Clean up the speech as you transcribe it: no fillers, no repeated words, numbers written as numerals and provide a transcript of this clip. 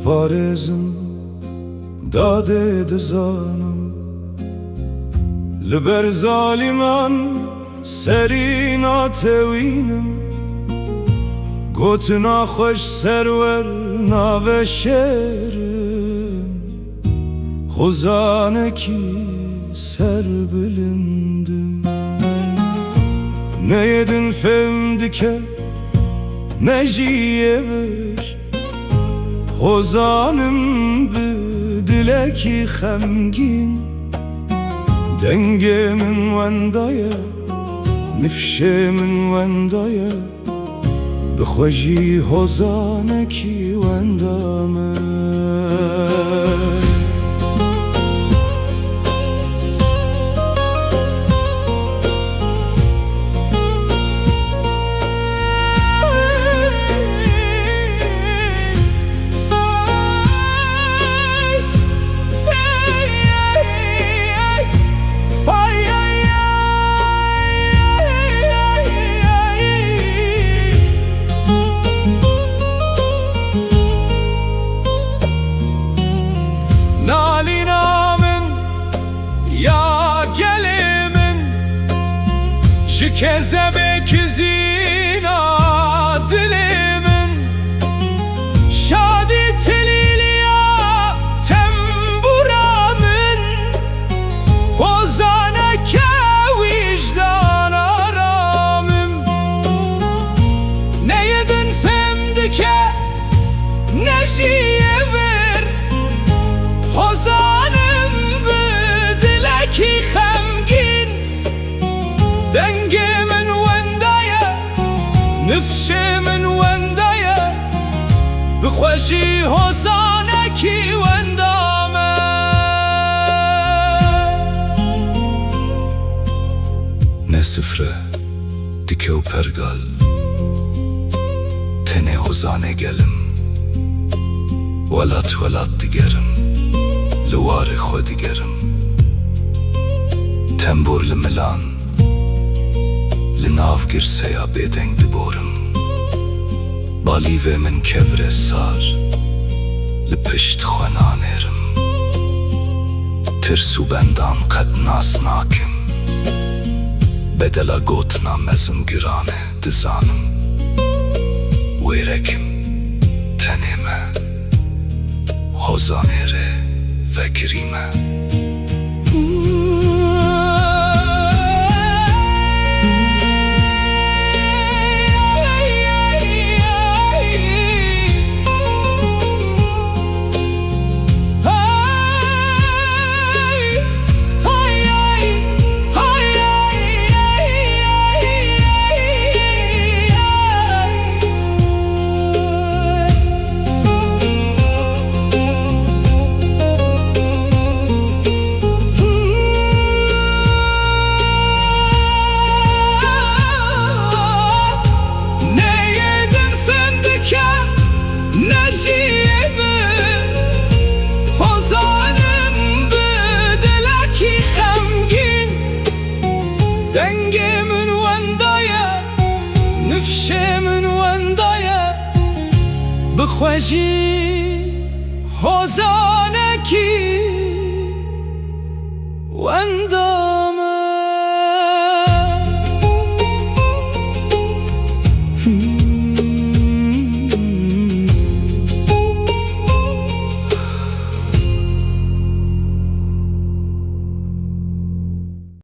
parêzim dadê dizanim li ber zalîman serî natewînim gotina xweş serwer nave şêrim xuzanekî serbilindim ne yedin fevm dike ne jî yêvir xozanım bi dilekî xemgîn dengê min wenda ye nifşê min wenda ye bixwe jî hozanekî wenda me Ji kezebekî zîna dilimin şadî tilîliya tembura min xozaneke vicdan aramim ne yedin fêm dike ne jî yêvir xozanım bi dilekî xemgîn dengê min wenda ye nifşê min wenda ye bixwe jî hozanekî wenda me ne sifre dike û pergal tenê hozanê gelim welat welat digerim li warê xwe digerim tembûr li milan li nav girseya bêdeng diborim balîvê min kevre sar li pişt xwe nanêrim tirs û bendan qet nas nakim bedela gotina mezim giran e dizanim wêrekim tenê me hozanê re vekirî me dengê min wenda ye nifşê min wenda ye bixwe jî hozanekî wenda